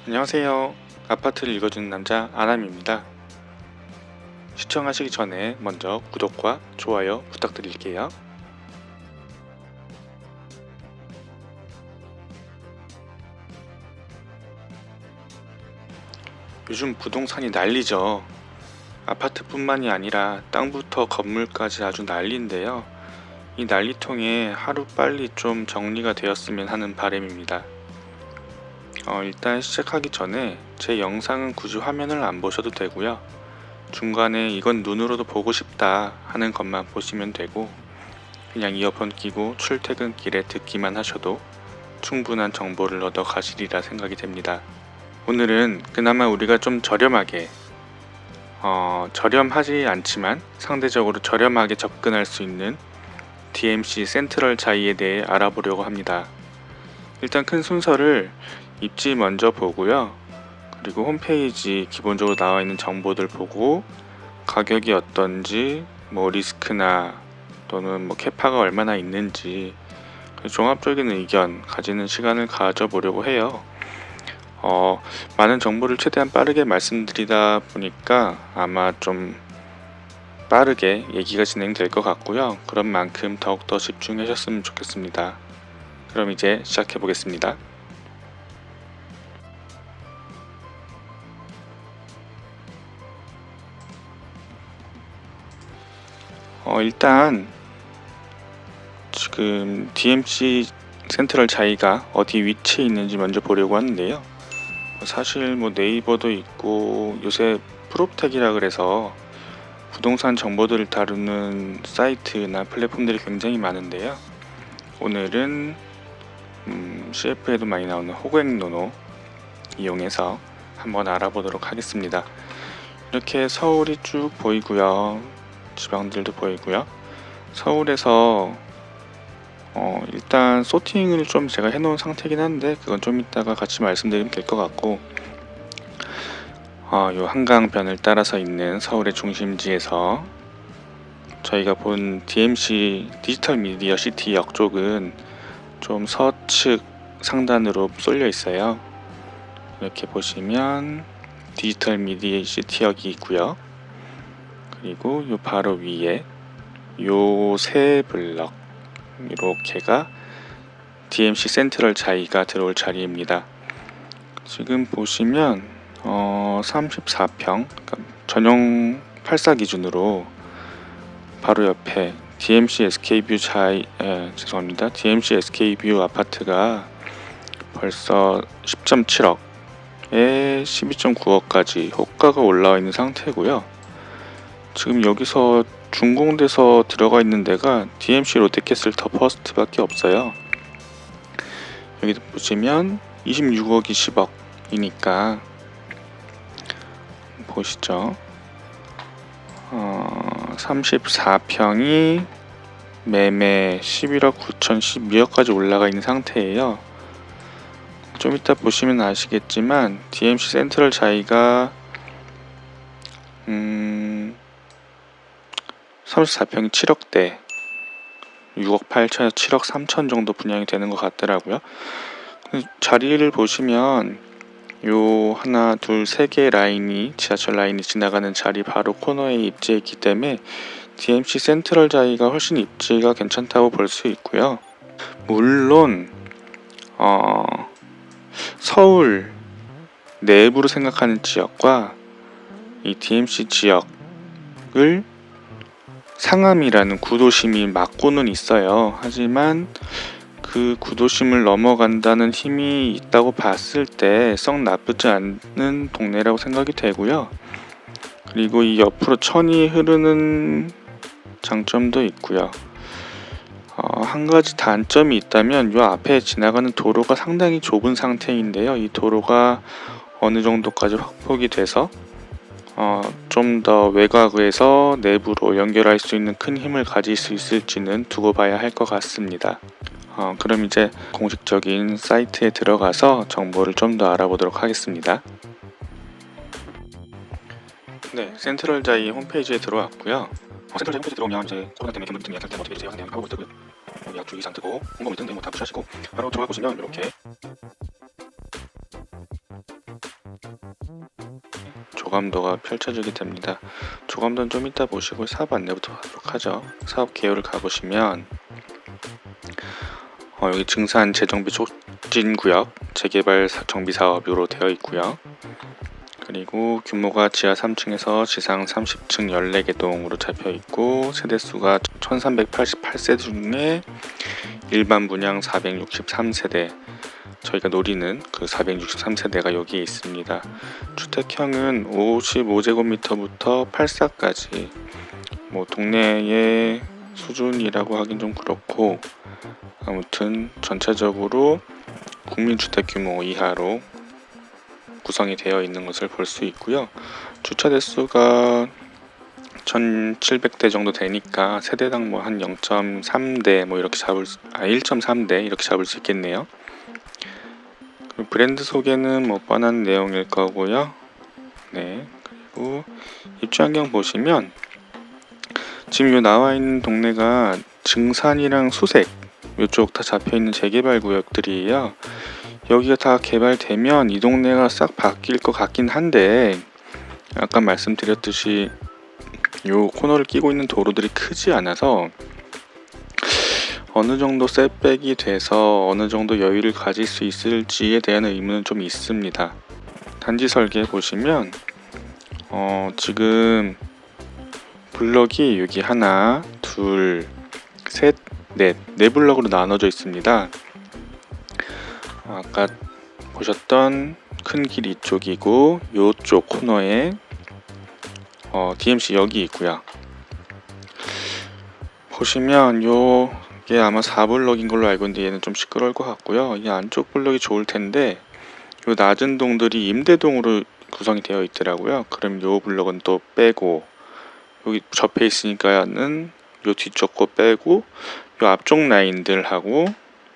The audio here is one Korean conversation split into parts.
안녕하세요. 아파트를 읽어주는 남자 아람입니다. 시청하시기 전에 먼저 구독과 좋아요 부탁드릴게요. 요즘 부동산이 난리죠. 아파트뿐만이 아니라 땅부터 건물까지 아주 난리인데요. 이 난리통에 하루빨리 좀 정리가 되었으면 하는 바람입니다. 일단 시작하기 전에 제 영상은 굳이 화면을 안 보셔도 되고요. 중간에 이건 눈으로도 보고 싶다 하는 것만 보시면 되고, 그냥 이어폰 끼고 출퇴근길에 듣기만 하셔도 충분한 정보를 얻어 가시리라 생각이 됩니다. 오늘은 그나마 우리가 좀 저렴하게, 저렴하지 않지만 상대적으로 저렴하게 접근할 수 있는 DMC 센트럴 자이에 대해 알아보려고 합니다. 일단 큰 순서를 입지 먼저 보고요. 그리고 홈페이지 기본적으로 나와 있는 정보들 보고 가격이 어떤지, 뭐 리스크나 또는 뭐 캐파가 얼마나 있는지 종합적인 의견 가지는 시간을 가져보려고 해요. 많은 정보를 최대한 빠르게 말씀드리다 보니까 아마 좀 빠르게 얘기가 진행될 것 같고요. 그런 만큼 더욱더 집중하셨으면 좋겠습니다. 그럼 이제 시작해 보겠습니다. 일단 지금 DMC 센트럴 자이가 어디 위치에 있는지 먼저 보려고 하는데요. 사실 뭐 네이버도 있고 요새 프롭텍이라 그래서 부동산 정보들을 다루는 사이트나 플랫폼들이 굉장히 많은데요. 오늘은 CF에도 많이 나오는 호갱노노 이용해서 한번 알아보도록 하겠습니다. 이렇게 서울이 쭉 보이고요. 지방들도 보이고요. 서울에서 일단 소팅을 좀 제가 해놓은 상태긴 한데 그건 좀 이따가 같이 말씀드리면 될 것 같고, 요 한강변을 따라서 있는 서울의 중심지에서 저희가 본 DMC 디지털 미디어 시티 역 쪽은 좀 서측 상단으로 쏠려 있어요. 이렇게 보시면 디지털 미디어 시티 역이 있고요. 그리고 요 바로 위에 요 세 블럭 이렇게가 DMC 센트럴 자이가 들어올 자리입니다. 지금 보시면 34평 그러니까 전용 84 기준으로 바로 옆에 DMC SK뷰 죄송합니다. DMC SK뷰 아파트가 벌써 10.7억에 12.9억까지 호가가 올라와 있는 상태고요. 지금 여기서 준공돼서 들어가 있는 데가 DMC 롯데캐슬 더 퍼스트밖에 없어요. 여기 보시면 26억이 10억이니까 보시죠. 34평이 매매 11억 9천 12억까지 올라가 있는 상태예요. 좀 이따 보시면 아시겠지만 DMC 센트럴 자이가 34평이 7억대 6억 8천에서 7억 3천 정도 분양이 되는 것 같더라고요. 자리를 보시면 요 하나 둘 세 개 라인이 지하철 라인이 지나가는 자리 바로 코너에 입지해 있기 때문에 DMC 센트럴 자이가 훨씬 입지가 괜찮다고 볼 수 있고요. 물론 서울 내부로 생각하는 지역과 이 DMC 지역을 상암이라는 구도심이 막고는 있어요. 하지만 그 구도심을 넘어간다는 힘이 있다고 봤을 때 썩 나쁘지 않은 동네라고 생각이 되고요. 그리고 이 옆으로 천이 흐르는 장점도 있고요. 한 가지 단점이 있다면 이 앞에 지나가는 도로가 상당히 좁은 상태인데요. 이 도로가 어느 정도까지 확폭이 돼서 좀 더 외곽에서 내부로 연결할 수 있는 큰 힘을 가질 수 있을지는 두고 봐야 할 것 같습니다. 그럼 이제 공식적인 사이트에 들어가서 정보를 좀 더 알아보도록 하겠습니다. 네, 센트럴 자이 홈페이지에 들어왔고요. 센트럴 자이 홈페이지 들어오면 이제 코로나 때문에 견적 등록 예약할 때 어떻게 제휴하냐 하고 뜨고요. 예약 주의 이상 뜨고 홍보 등등 다 푸시하시고 바로 들어가 보시면 이렇게 조감도가 펼쳐지게 됩니다. 조감도는 좀 이따 보시고 사업 안내부터 하도록 하죠. 사업 개요를 가보시면 여기 증산 재정비 촉진구역 재개발 정비 사업으로 되어 있고요. 그리고 규모가 지하 3층에서 지상 30층 14개 동으로 잡혀 있고 세대수가 1388세대 중에 일반 분양 463세대, 저희가 노리는 그 463세대가 여기에 있습니다. 주택형은 55제곱미터부터 84까지, 뭐 동네의 수준이라고 하긴 좀 그렇고, 아무튼 전체적으로 국민주택 규모 이하로 구성이 되어 있는 것을 볼 수 있고요. 주차 대수가 1700대 정도 되니까 세대당 뭐 한 0.3대 뭐 이렇게 1.3대 이렇게 잡을 수 있겠네요. 브랜드 소개는 뭐 뻔한 내용일 거고요. 네, 그리고 입주 환경 보시면 지금 요 나와 있는 동네가 증산이랑 수색 이쪽 다 잡혀 있는 재개발 구역들이에요. 여기가 다 개발되면 이 동네가 싹 바뀔 것 같긴 한데, 아까 말씀드렸듯이 요 코너를 끼고 있는 도로들이 크지 않아서 어느 정도 셋백이 돼서 어느 정도 여유를 가질 수 있을지에 대한 의문은 좀 있습니다. 단지 설계 보시면 지금 블럭이 여기 하나, 둘, 셋, 네 블럭으로 나눠져 있습니다. 아까 보셨던 큰 길 이쪽이고, 요쪽 코너에 DMC 여기 있고요. 보시면 요게 아마 4블럭인 걸로 알고 있는데 얘는 좀 시끄러울 것 같고요. 이 안쪽 블럭이 좋을 텐데 요 낮은 동들이 임대동으로 구성이 되어 있더라고요. 그럼 요 블럭은 또 빼고, 여기 접해 있으니까는 요 뒤쪽 거 빼고, 요 앞쪽 라인들하고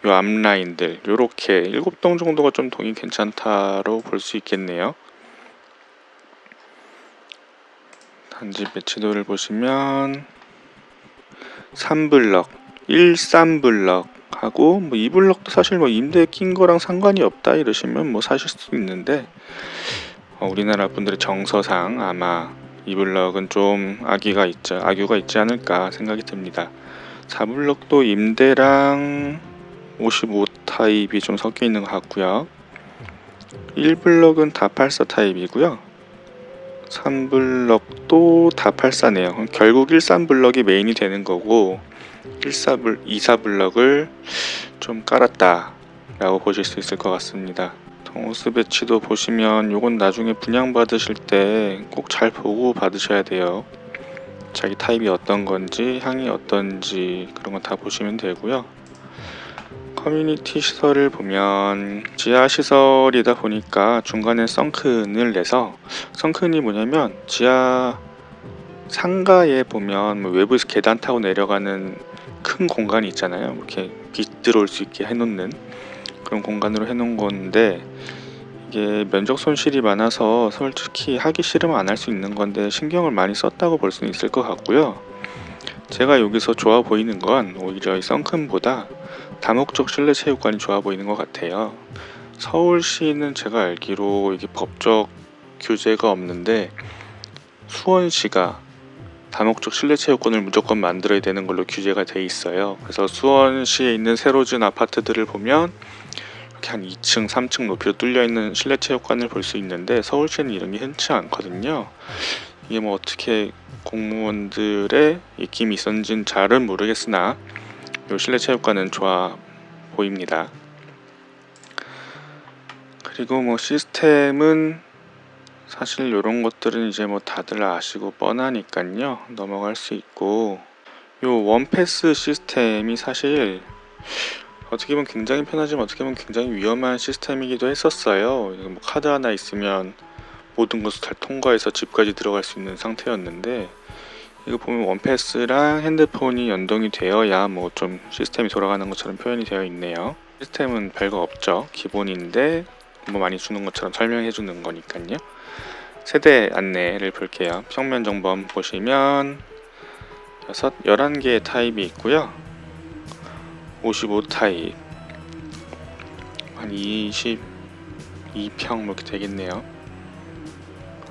요 앞 라인들 요렇게 7동 정도가 좀 동이 괜찮다로 볼 수 있겠네요. 단지 매치도를 보시면 3블럭, 13블럭 하고 뭐 2블럭도 사실 뭐 임대 낀 거랑 상관이 없다 이러시면 뭐 사실 수도 있는데, 우리나라 분들의 정서상 아마 2블럭은 좀 악유가 있지 않을까 생각이 듭니다. 4블럭도 임대랑 55 타입이 좀 섞여 있는 것 같고요. 1블럭은 다 84 타입이고요. 3블럭도 다 84네요. 결국 13블럭이 메인이 되는 거고 24블럭을 좀 깔았다 라고 보실 수 있을 것 같습니다. 동호수 배치도 보시면 요건 나중에 분양 받으실 때 꼭 잘 보고 받으셔야 돼요. 자기 타입이 어떤 건지 향이 어떤지 그런 건 다 보시면 되고요. 커뮤니티 시설을 보면 지하 시설이다 보니까 중간에 썬큰을 내서, 썬큰이 뭐냐면 지하 상가에 보면 뭐 외부에서 계단 타고 내려가는 큰 공간이 있잖아요. 이렇게 빛 들어올 수 있게 해놓는 그런 공간으로 해놓은 건데, 이게 면적 손실이 많아서 솔직히 하기 싫으면 안 할 수 있는 건데 신경을 많이 썼다고 볼 수는 있을 것 같고요. 제가 여기서 좋아 보이는 건 오히려 이 썬큰보다 다목적 실내 체육관이 좋아 보이는 것 같아요. 서울시는 제가 알기로 이게 법적 규제가 없는데 수원시가 다목적 실내 체육관을 무조건 만들어야 되는 걸로 규제가 돼 있어요. 그래서 수원시에 있는 새로 지은 아파트들을 보면 이렇게 한 2층, 3층 높이로 뚫려 있는 실내 체육관을 볼 수 있는데 서울시는 이런 게 흔치 않거든요. 이게 뭐 어떻게 공무원들의 입김이 있었는지는 잘은 모르겠으나 이 실내 체육관은 좋아 보입니다. 그리고 뭐 시스템은 사실 이런 것들은 이제 뭐 다들 아시고 뻔하니까요, 넘어갈 수 있고, 요 원패스 시스템이 사실 어떻게 보면 굉장히 편하지만 어떻게 보면 굉장히 위험한 시스템이기도 했었어요. 뭐 카드 하나 있으면 모든 것을 잘 통과해서 집까지 들어갈 수 있는 상태였는데, 이거 보면 원패스랑 핸드폰이 연동이 되어야 뭐 좀 시스템이 돌아가는 것처럼 표현이 되어 있네요. 시스템은 별거 없죠. 기본인데 뭐 많이 주는 것처럼 설명해 주는 거니까요. 세대 안내를 볼게요. 평면 정범 보시면 11개의 타입이 있고요. 55 타입 한 22평 이렇게 되겠네요.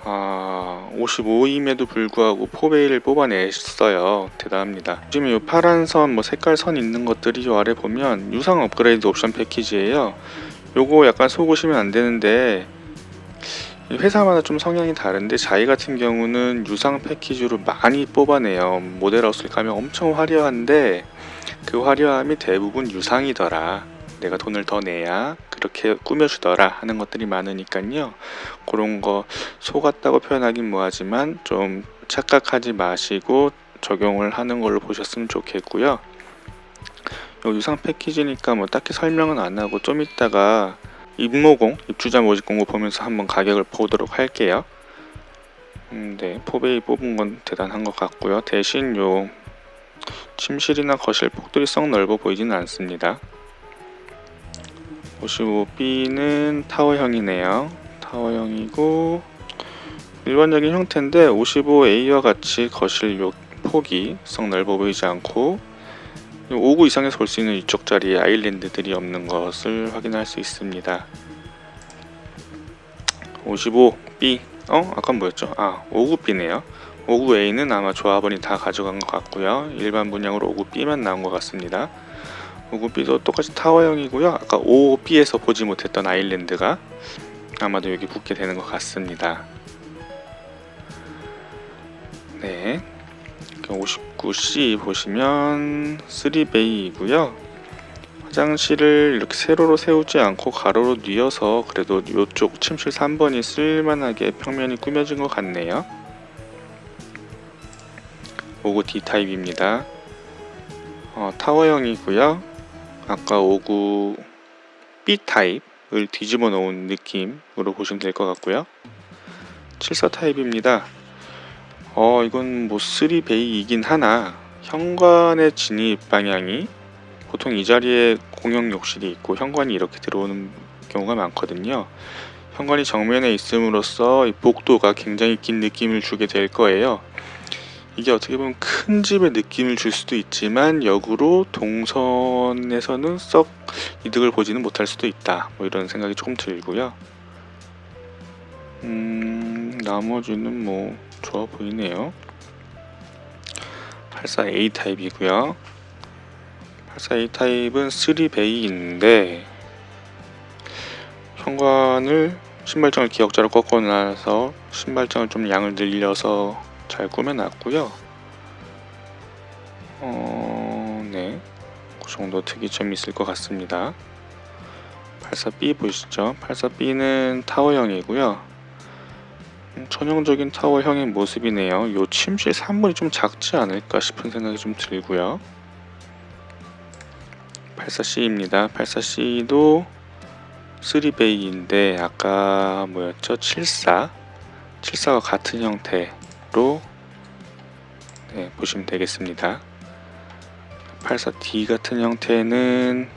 55임에도 불구하고 포베이를 뽑아냈어요. 대단합니다. 지금 이 파란 선, 색깔 선 있는 것들이 요 아래 보면 유상 업그레이드 옵션 패키지예요. 요거 약간 속으시면 안 되는데 회사마다 좀 성향이 다른데 자이 같은 경우는 유상 패키지로 많이 뽑아내요. 모델하우스를 가면 엄청 화려한데 그 화려함이 대부분 유상이더라. 내가 돈을 더 내야 그렇게 꾸며주더라 하는 것들이 많으니까요. 그런 거 속았다고 표현하긴 뭐하지만 좀 착각하지 마시고 적용을 하는 걸로 보셨으면 좋겠고요. 요 유상 패키지니까 딱히 설명은 안 하고 좀 이따가 입주자 모집 공고 보면서 한번 가격을 보도록 할게요. 네, 포베이 뽑은 건 대단한 것 같고요. 대신 요 침실이나 거실 폭들이 썩 넓어 보이지는 않습니다. 55B는 타워형이네요. 타워형이고 일반적인 형태인데 55A와 같이 거실 요 폭이 썩 넓어 보이지 않고 5구 이상에서 볼 수 있는 이쪽 자리에 아일랜드들이 없는 것을 확인할 수 있습니다. 55B 아까 뭐였죠? 59B네요. 59A는 아마 조합원이 다 가져간 것 같고요. 일반 분양으로 59B만 나온 것 같습니다. 59B도 똑같이 타워형이고요. 아까 55B에서 보지 못했던 아일랜드가 아마도 여기 붙게 되는 것 같습니다. 네, 59C 보시면 3베이이고요. 화장실을 이렇게 세로로 세우지 않고 가로로 뉘어서 그래도 이쪽 침실 3번이 쓸만하게 평면이 꾸며진 것 같네요. 59D 타입입니다. 타워형이고요. 아까 59B 타입을 뒤집어 놓은 느낌으로 보시면 될 것 같고요. 74 타입입니다. 이건 3베이이긴 하나 현관의 진입 방향이 보통 이 자리에 공용 욕실이 있고 현관이 이렇게 들어오는 경우가 많거든요. 현관이 정면에 있음으로써 이 복도가 굉장히 긴 느낌을 주게 될 거예요. 이게 어떻게 보면 큰 집의 느낌을 줄 수도 있지만 역으로 동선에서는 썩 이득을 보지는 못할 수도 있다. 이런 생각이 조금 들고요. 나머지는 좋아 보이네요. 84A 타입이고요. 84A 타입은 3베이인데 현관을 신발장을 기역자로 꺾어놔서 신발장을 좀 양을 늘려서 잘 꾸며놨고요. 네, 그 정도 특이점이 있을 것 같습니다. 84B 보이시죠? 84B는 타워형이고요. 전형적인 타워형의 모습이네요. 요 침실 3번이 좀 작지 않을까 싶은 생각이 좀 들고요. 84C입니다. 84C도 3베이인데 아까 뭐였죠? 74와 같은 형태로 보시면 되겠습니다. 84D 같은 형태는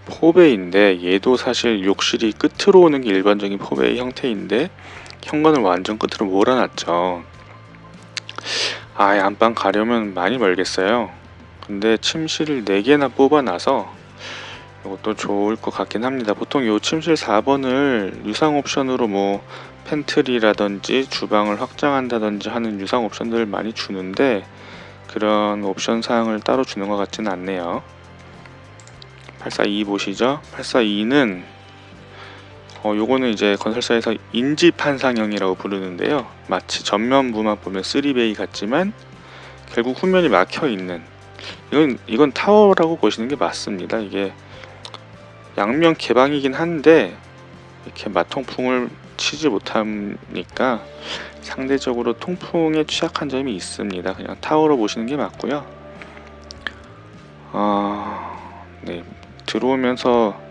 포베이인데 얘도 사실 욕실이 끝으로 오는 게 일반적인 포베이 형태인데 현관을 완전 끝으로 몰아놨죠. 안방 가려면 많이 멀겠어요. 근데 침실을 4개나 뽑아놔서 이것도 좋을 것 같긴 합니다. 보통 요 침실 4번을 유상 옵션으로 팬트리라든지 주방을 확장한다든지 하는 유상 옵션들을 많이 주는데 그런 옵션 사항을 따로 주는 것 같지는 않네요. 842 보시죠. 842는 요거는 이제 건설사에서 인지판상형이라고 부르는데요. 마치 전면부만 보면 3베이 같지만 결국 후면이 막혀있는 이건 타워라고 보시는 게 맞습니다. 이게 양면 개방이긴 한데 이렇게 마통풍을 치지 못하니까 상대적으로 통풍에 취약한 점이 있습니다. 그냥 타워로 보시는 게 맞고요. 네, 들어오면서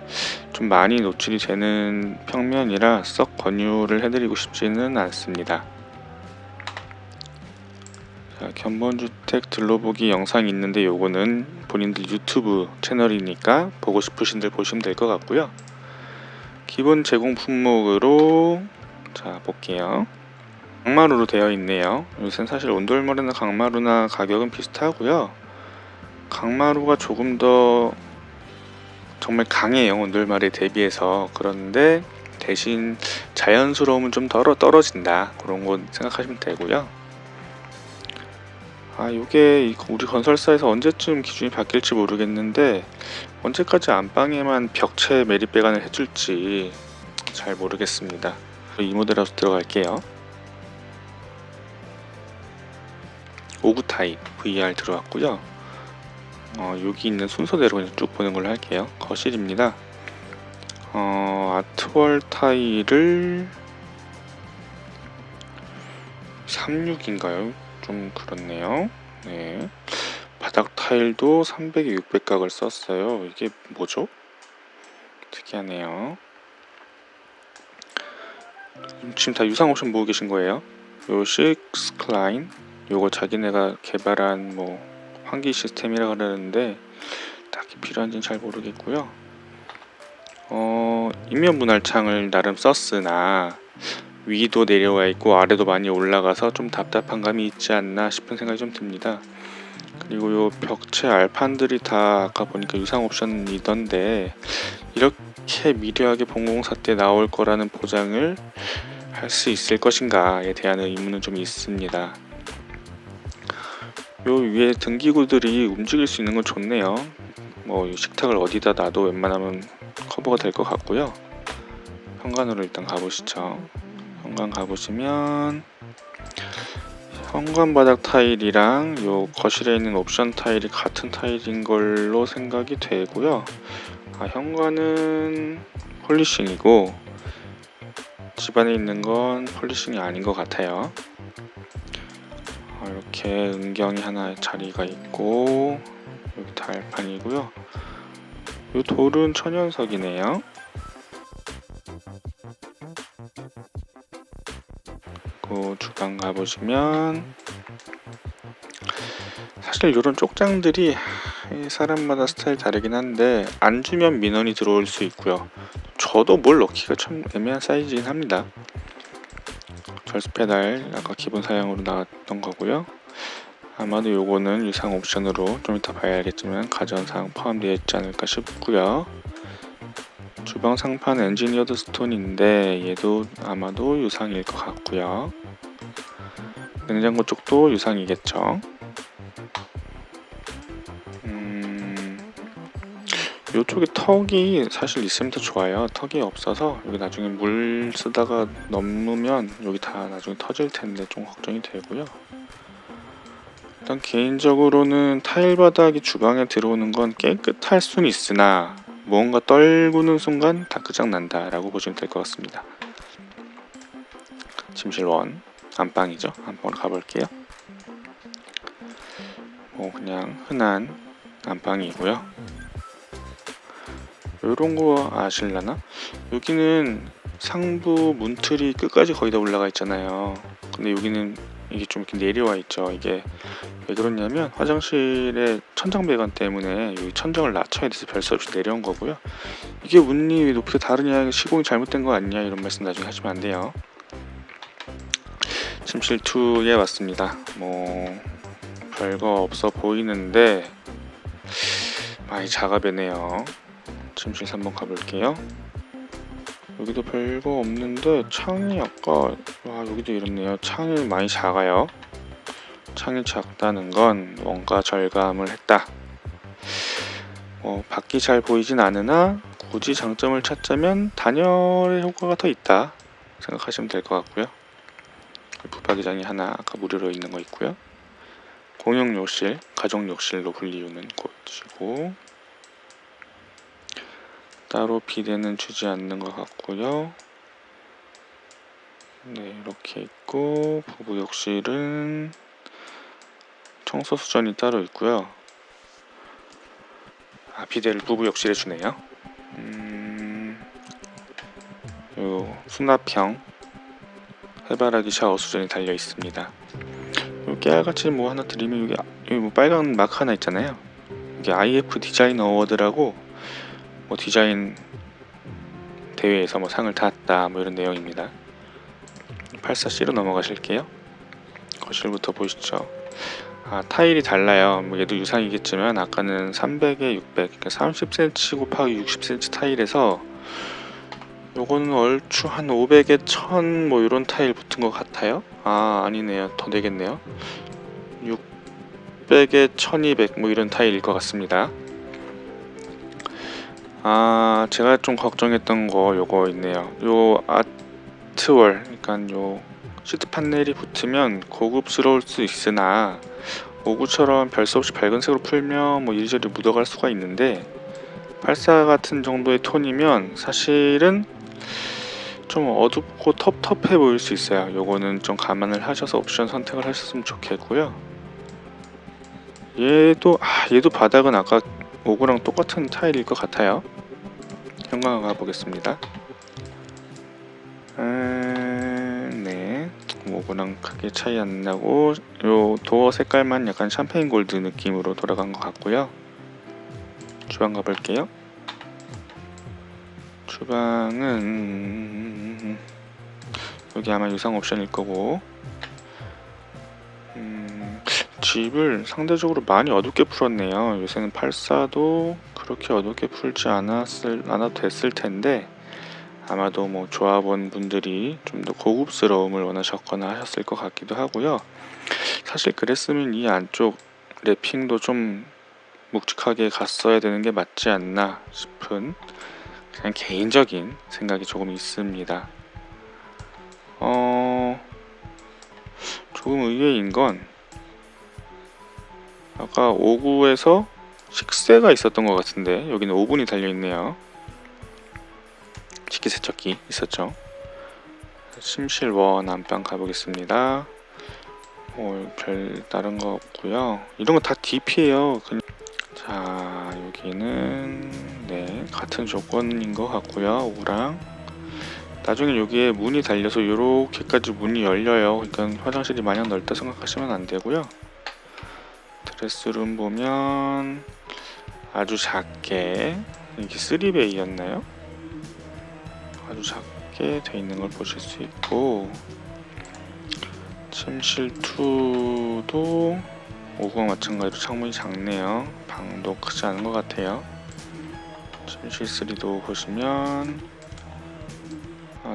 좀 많이 노출이 되는 평면이라 썩 권유를 해드리고 싶지는 않습니다. 자, 견본주택 둘러보기 영상이 있는데 요거는 본인들 유튜브 채널이니까 보고 싶으신들 보시면 될 것 같고요. 기본 제공 품목으로 자 볼게요. 강마루로 되어 있네요. 요새는 사실 온돌머리나 강마루나 가격은 비슷하고요. 강마루가 조금 더 정말 강해요. 온돌마루에 대비해서. 그런데 대신 자연스러움은 좀 떨어진다, 그런 거 생각하시면 되고요. 요게 우리 건설사에서 언제쯤 기준이 바뀔지 모르겠는데, 언제까지 안방에만 벽체 매립 배관을 해줄지 잘 모르겠습니다. 이 모델하우스 들어갈게요. 5구 타입 VR 들어왔고요. 여기 있는 순서대로 그냥 쭉 보는 걸로 할게요. 거실입니다. 아트월 타일을 36인가요? 좀 그렇네요. 네. 바닥 타일도 300에 600각을 썼어요. 이게 뭐죠? 특이하네요. 지금 다 유상 옵션 보고 계신 거예요. 요 식스 클라인, 요거 자기네가 개발한 환기 시스템이라 그러는데 딱히 필요한지는 잘 모르겠고요. 인면 분할창을 나름 썼으나 위도 내려와 있고 아래도 많이 올라가서 좀 답답한 감이 있지 않나 싶은 생각이 좀 듭니다. 그리고 요 벽체 알판들이 다 아까 보니까 유상 옵션이던데, 이렇게 미려하게 본공사 때 나올 거라는 보장을 할 수 있을 것인가에 대한 의문은 좀 있습니다. 요 위에 등기구들이 움직일 수 있는 건 좋네요. 식탁을 어디다 놔도 웬만하면 커버가 될 것 같고요. 현관으로 일단 가보시죠. 현관 가보시면 현관 바닥 타일이랑 요 거실에 있는 옵션 타일이 같은 타일인 걸로 생각이 되고요. 현관은 폴리싱이고 집안에 있는 건 폴리싱이 아닌 것 같아요. 이렇게 은경이 하나 자리가 있고, 여기 달판이고요. 이 돌은 천연석이네요. 그리고 주방 가보시면 사실 이런 쪽장들이 사람마다 스타일 다르긴 한데, 안 주면 민원이 들어올 수 있고요. 저도 뭘 넣기가 참 애매한 사이즈긴 합니다. 절수 페달 아까 기본 사양으로 나왔던 거고요. 아마도 요거는 유상 옵션으로 좀 이따 봐야 알겠지만 가전사항 포함되어 있지 않을까 싶고요. 주방 상판 엔지니어드 스톤인데 얘도 아마도 유상일 것 같고요. 냉장고 쪽도 유상이겠죠. 요쪽에 턱이 사실 있으면 더 좋아요. 턱이 없어서 여기 나중에 물 쓰다가 넘으면 여기 다 나중에 터질 텐데 좀 걱정이 되고요. 일단 개인적으로는 타일 바닥이 주방에 들어오는 건 깨끗할 수는 있으나 뭔가 떨구는 순간 다 끝장난다 라고 보시면 될 것 같습니다. 침실 1 안방이죠. 안방으로 가볼게요. 그냥 흔한 안방이고요. 요런 거 아실라나? 여기는 상부 문틀이 끝까지 거의 다 올라가 있잖아요. 근데 여기는 이게 좀 이렇게 내려와 있죠. 이게 왜 그러냐면 화장실의 천장 배관 때문에 여기 천장을 낮춰야 돼서 별 수 없이 내려온 거고요. 이게 문이 왜 높이가 다르냐, 시공이 잘못된 거 아니냐, 이런 말씀 나중에 하시면 안 돼요. 침실 2에 왔습니다. 별거 없어 보이는데 많이 작아 보네요. 침실 3번 가볼게요. 여기도 별거 없는데 창이 아까 여기도 이렇네요. 창이 많이 작아요. 창이 작다는 건 뭔가 절감을 했다. 밖이 잘 보이진 않으나 굳이 장점을 찾자면 단열의 효과가 더 있다 생각하시면 될 것 같고요. 붙박이장이 하나 아까 무료로 있는 거 있고요. 공용 욕실, 가족 욕실로 불리우는 곳이고, 따로 비대는 주지 않는 것 같고요. 네, 이렇게 있고, 부부 욕실은 청소 수전이 따로 있고요. 비대를 부부 욕실에 주네요. 요 수납형 해바라기 샤워 수전이 달려 있습니다. 요 깨알같이 하나 드리면 여기 빨간 마크 하나 있잖아요. 이게 IF 디자인 어워드라고 디자인 대회에서 상을 탔다 이런 내용입니다. 84C로 넘어가실게요. 거실부터 보시죠. 타일이 달라요. 얘도 유상이겠지만 아까는 300에 600, 그러니까 30cm 곱하기 60cm 타일에서 요거는 얼추 한 500에 1000 뭐 이런 타일 붙은 것 같아요. 아 아니네요, 더 되겠네요. 600에 1200 뭐 이런 타일일 것 같습니다. 아 제가 좀 걱정했던 거 요거 있네요. 요 아트월, 그러니까 요 시트 판넬이 붙으면 고급스러울 수 있으나 오구처럼 별 수 없이 밝은 색으로 풀면 뭐 이리저리 묻어갈 수가 있는데, 84 같은 정도의 톤이면 사실은 좀 어둡고 텁텁해 보일 수 있어요. 요거는 좀 감안을 하셔서 옵션 선택을 하셨으면 좋겠고요. 얘도 바닥은 아까 오구랑 똑같은 타일일 것 같아요. 현관을 가보겠습니다. 네, 오구랑 크게 차이 안 나고 요 도어 색깔만 약간 샴페인 골드 느낌으로 돌아간 것 같고요. 주방 가볼게요. 주방은 여기 아마 유상 옵션일 거고, 집을 상대적으로 많이 어둡게 풀었네요. 요새는 84도 그렇게 어둡게 풀지 않아도 됐을 텐데, 아마도 뭐 조합원 분들이 좀 더 고급스러움을 원하셨거나 하셨을 것 같기도 하고요. 사실 그랬으면 이 안쪽 랩핑도 좀 묵직하게 갔어야 되는 게 맞지 않나 싶은 그냥 개인적인 생각이 조금 있습니다. 조금 의외인 건 아까 5구에서 식세가 있었던 것 같은데 여기는 오븐이 달려있네요. 식기세척기 있었죠. 침실 원 안방 가보겠습니다. 별 다른 거 없고요. 이런 거 다 DP예요. 자, 여기는 네 같은 조건인 것 같고요. 5랑 나중에 여기에 문이 달려서 이렇게까지 문이 열려요. 그러니까 화장실이 마냥 넓다 생각하시면 안 되고요. 드레스룸 보면 아주 작게, 이게 3베이였나요? 아주 작게 돼 있는 걸 보실 수 있고, 침실 2도 5구와 마찬가지로 창문이 작네요. 방도 크지 않은 것 같아요. 침실 3도 보시면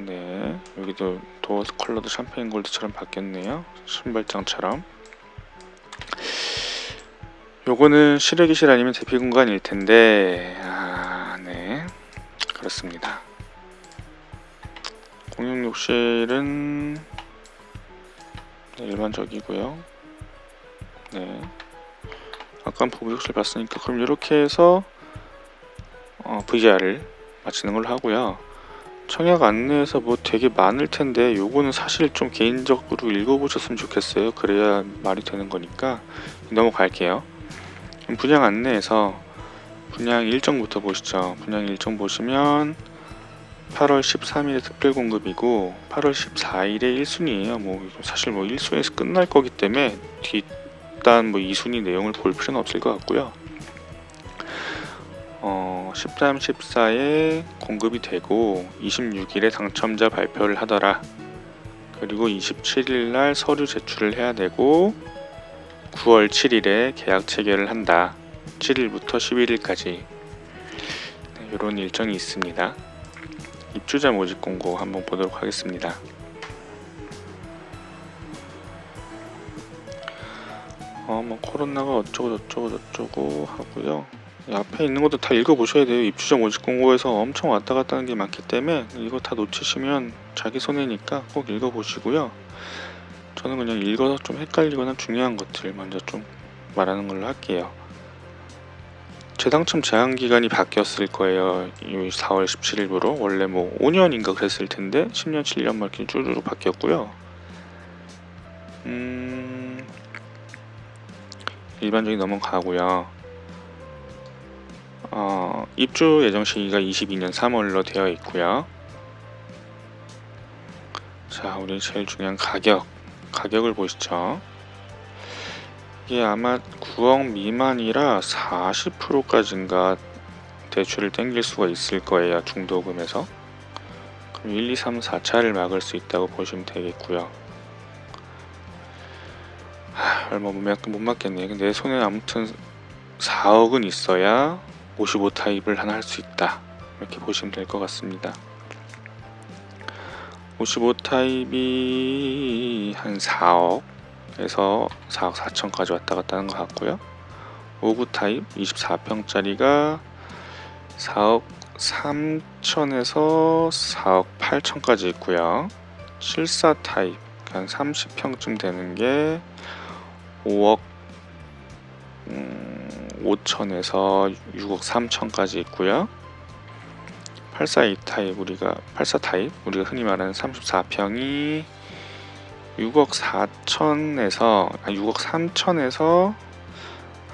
네, 여기도 도어 컬러도 샴페인 골드처럼 바뀌었네요. 신발장처럼. 요거는 실외기실 아니면 대피 공간일 텐데, 네, 그렇습니다. 공용 욕실은 일반적이고요. 네, 아까 부부 욕실 봤으니까 그럼 이렇게 해서 VR을 마치는 걸로 하고요. 청약 안내에서 뭐 되게 많을 텐데 요거는 사실 좀 개인적으로 읽어보셨으면 좋겠어요. 그래야 말이 되는 거니까 넘어갈게요. 분양 안내에서 분양 일정부터 보시죠. 분양 일정 보시면 8월 13일에 특별 공급이고 8월 14일에 1순위예요. 뭐 사실 뭐 1순위에서 끝날 거기 때문에 뒷단 뭐 2순위 내용을 볼 필요는 없을 것 같고요. 13, 14에 공급이 되고 26일에 당첨자 발표를 하더라. 그리고 27일 날 서류 제출을 해야 되고 9월 7일에 계약 체결을 한다. 7일부터 11일까지 이런 일정이 있습니다. 입주자 모집 공고 한번 보도록 하겠습니다. 뭐 코로나가 어쩌고 저쩌고 하고요. 앞에 있는 것도 다 읽어보셔야 돼요. 입주자 모집 공고에서 엄청 왔다 갔다 하는 게 많기 때문에 이거 다 놓치시면 자기 손해니까 꼭 읽어보시고요. 저는 그냥 읽어서 좀 헷갈리거나 중요한 것들 먼저 좀 말하는 걸로 할게요. 재당첨 제한 기간이 바뀌었을 거예요. 4월 17일부로 원래 뭐 5년인가 그랬을 텐데 10년, 7년 막 이렇게 쭈루루 바뀌었고요. 일반적인 넘어가고요. 입주 예정 시기가 22년 3월로 되어 있고요. 자, 우리 제일 중요한 가격을 보시죠. 이게 아마 9억 미만이라 40%까지인가 대출을 땡길 수가 있을 거예요. 중도금에서. 그럼 1, 2, 3, 4차를 막을 수 있다고 보시면 되겠고요. 얼마 못 맞겠네. 근데 내 손에 아무튼 4억은 있어야 55 타입을 하나 할 수 있다. 이렇게 보시면 될 것 같습니다. 55 타입이 한 4억에서 4억 4천까지 왔다 갔다 하는 것 같고요. 59 타입 24평짜리가 4억 3천에서 4억 8천까지 있고요. 74 타입 한 30평쯤 되는 게 5억 5천에서 6억 3천까지 있고요. 84 타입 우리가 흔히 말하는 34평이 6억 4천에서 6억 3천에서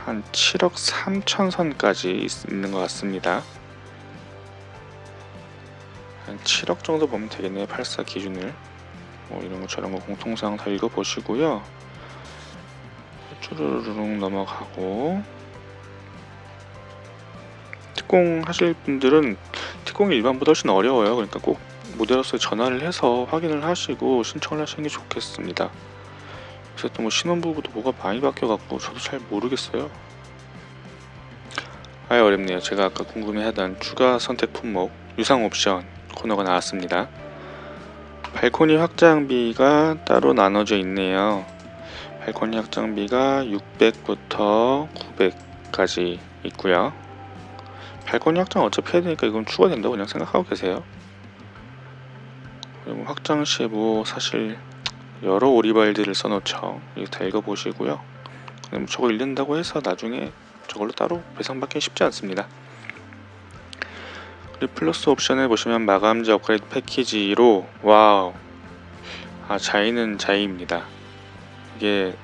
한 7억 3천 선까지 있는 것 같습니다. 한 7억 정도 보면 되겠네요. 84 기준을. 이런 거 저런 거 공통사항 다 읽어보시고요. 쭈루루룩 넘어가고, 특공 하실 분들은 특공이 일반보다 훨씬 어려워요. 그러니까 꼭 모델하우스에 전화를 해서 확인을 하시고 신청을 하시는 게 좋겠습니다. 그래서 또 신혼부부도 뭐가 많이 바뀌어갖고 저도 잘 모르겠어요. 아예 어렵네요. 제가 아까 궁금해하던 추가 선택 품목 유상 옵션 코너가 나왔습니다. 발코니 확장비가 따로 나눠져 있네요. 발코니 확장비가 600부터 900까지 있고요. 발코니 확장 어차피 해야 되니까 이건 추가된다고 그냥 생각하고 계세요. 그리고 확장 시에 사실 여러 오리발들을 써놓죠. 이거 다 읽어보시고요. 저거 읽는다고 해서 나중에 저걸로 따로 배상받기 쉽지 않습니다. 그리고 플러스 옵션을 보시면 마감재 업그레이드 패키지로 와우, 자이는 자이입니다. 이게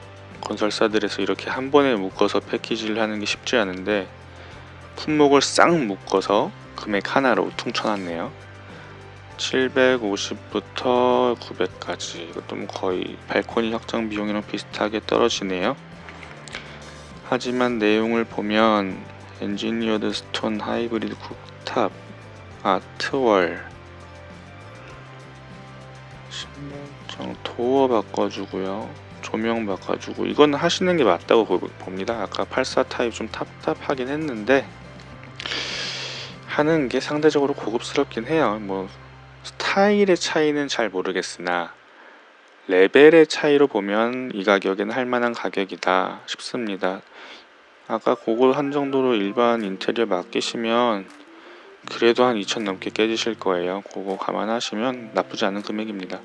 건설사들에서 이렇게 한 번에 묶어서 패키지를 하는 게 쉽지 않은데 품목을 싹 묶어서 금액 하나로 퉁쳐놨네요. 750부터 900까지 이것도 거의 발코니 확장 비용이랑 비슷하게 떨어지네요. 하지만 내용을 보면 엔지니어드 스톤 하이브리드 쿡탑 아트월 신발장 도어 바꿔주고요. 조명 바꿔주고 이건 하시는 게 맞다고 봅니다. 아까 84 타입 좀 답답하긴 했는데 하는 게 상대적으로 고급스럽긴 해요. 스타일의 차이는 잘 모르겠으나 레벨의 차이로 보면 이 가격에는 할만한 가격이다 싶습니다. 아까 그거 한 정도로 일반 인테리어 맡기시면 그래도 한 2천 넘게 깨지실 거예요. 그거 감안하시면 나쁘지 않은 금액입니다.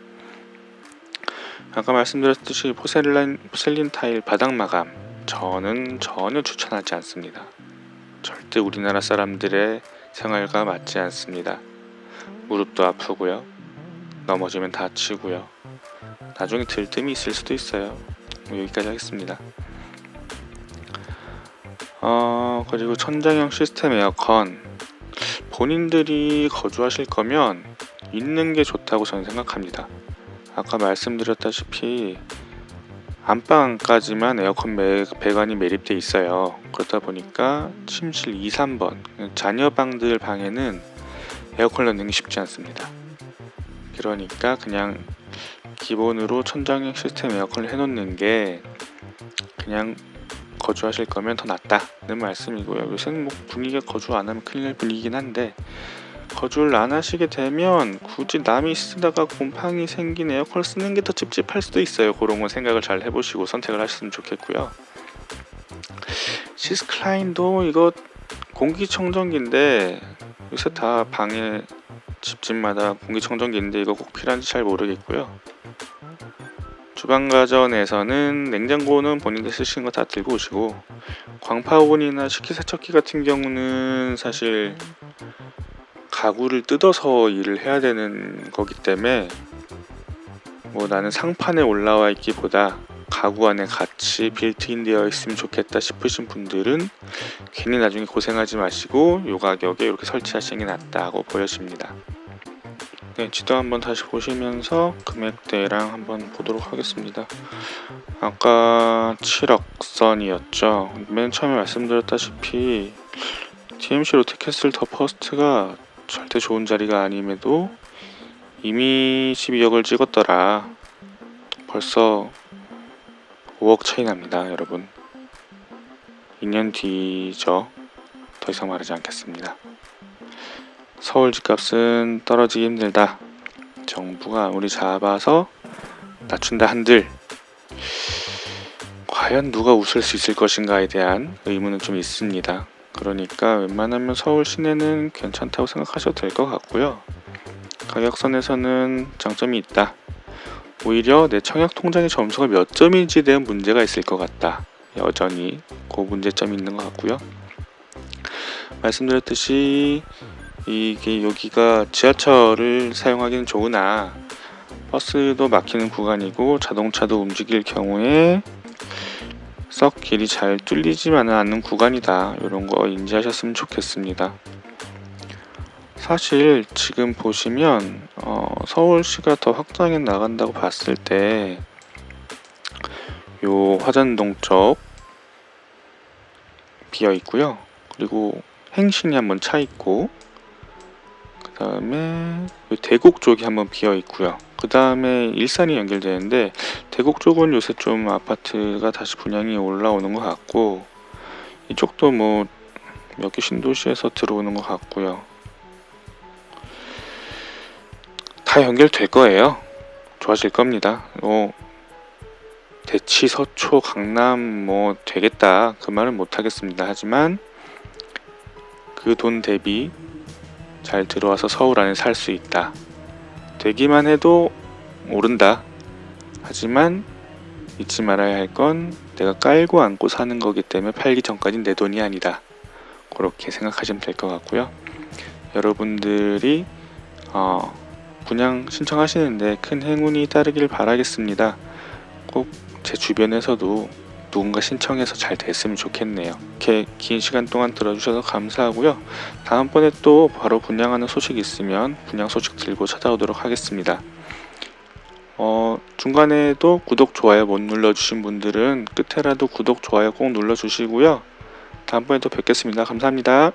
아까 말씀드렸듯이 포셀린 타일 바닥 마감 저는 전혀 추천하지 않습니다. 절대 우리나라 사람들의 생활과 맞지 않습니다. 무릎도 아프고요. 넘어지면 다치고요. 나중에 들뜸이 있을 수도 있어요. 여기까지 하겠습니다. 그리고 천장형 시스템 에어컨 본인들이 거주하실 거면 있는 게 좋다고 저는 생각합니다. 아까 말씀드렸다시피 안방까지만 에어컨 배관이 매립되어 있어요. 그렇다 보니까 침실 2, 3번 자녀 방들 방에는 에어컨 넣는 게 쉽지 않습니다. 그러니까 그냥 기본으로 천장형 시스템 에어컨을 해놓는 게 그냥 거주하실 거면 더 낫다는 말씀이고요. 요새는 분위기가 거주 안 하면 큰일 날 분위기긴 한데 거주를 안 하시게 되면 굳이 남이 쓰다가 곰팡이 생긴 에어컨을 쓰는 게 더 찝찝할 수도 있어요. 그런 건 생각을 잘 해보시고 선택을 하셨으면 좋겠고요. 시스클라인도 이거 공기청정기인데 요새 다 방에 집집마다 공기청정기 있는데 이거 꼭 필요한지 잘 모르겠고요. 주방가전에서는 냉장고는 본인들 쓰시는 거 다 들고 오시고 광파오븐이나 식기세척기 같은 경우는 사실 가구를 뜯어서 일을 해야 되는 거기 때문에 나는 상판에 올라와 있기보다 가구 안에 같이 빌트인 되어 있으면 좋겠다 싶으신 분들은 괜히 나중에 고생하지 마시고 요 가격에 이렇게 설치하시는 게 낫다고 보여집니다. 네, 지도 한번 다시 보시면서 금액대랑 한번 보도록 하겠습니다. 아까 7억 선이었죠. 맨 처음에 말씀드렸다시피 TMC 롯데캐슬 더 퍼스트가 절대 좋은 자리가 아님에도 이미 12억을 찍었더라. 벌써 5억 차이 납니다, 여러분. 2년 뒤죠. 더 이상 말하지 않겠습니다. 서울 집값은 떨어지기 힘들다. 정부가 아무리 잡아서 낮춘다 한들 과연 누가 웃을 수 있을 것인가에 대한 의문은 좀 있습니다. 그러니까 웬만하면 서울 시내는 괜찮다고 생각하셔도 될 것 같고요. 가격선에서는 장점이 있다. 오히려 내 청약 통장의 점수가 몇 점인지에 대한 문제가 있을 것 같다. 여전히 그 문제점이 있는 것 같고요. 말씀드렸듯이 이게 여기가 지하철을 사용하기는 좋으나 버스도 막히는 구간이고 자동차도 움직일 경우에 썩 길이 잘 뚫리지만은 않는 구간이다. 이런 거 인지하셨으면 좋겠습니다. 사실 지금 보시면 서울시가 더 확장해 나간다고 봤을 때 요 화전동 쪽 비어 있고요. 그리고 행신이 한번 차 있고, 그 다음에 대곡 쪽이 한번 비어 있고요. 그 다음에 일산이 연결되는데 대곡 쪽은 요새 좀 아파트가 다시 분양이 올라오는 것 같고, 이쪽도 뭐 몇 개 신도시에서 들어오는 것 같고요. 다 연결될 거예요. 좋아질 겁니다. 대치, 서초, 강남 뭐 되겠다 그 말은 못 하겠습니다. 하지만 그 돈 대비 잘 들어와서 서울 안에 살 수 있다. 되기만 해도 오른다. 하지만 잊지 말아야 할 건 내가 깔고 안고 사는 거기 때문에 팔기 전까지는 내 돈이 아니다. 그렇게 생각하시면 될 것 같고요. 여러분들이 분양 신청하시는데 큰 행운이 따르길 바라겠습니다. 꼭 제 주변에서도 누군가 신청해서 잘 됐으면 좋겠네요. 이렇게 긴 시간 동안 들어주셔서 감사하고요. 다음번에 또 바로 분양하는 소식 있으면 분양 소식 들고 찾아오도록 하겠습니다. 중간에도 구독, 좋아요 못 눌러주신 분들은 끝에라도 구독, 좋아요 꼭 눌러주시고요. 다음번에 또 뵙겠습니다. 감사합니다.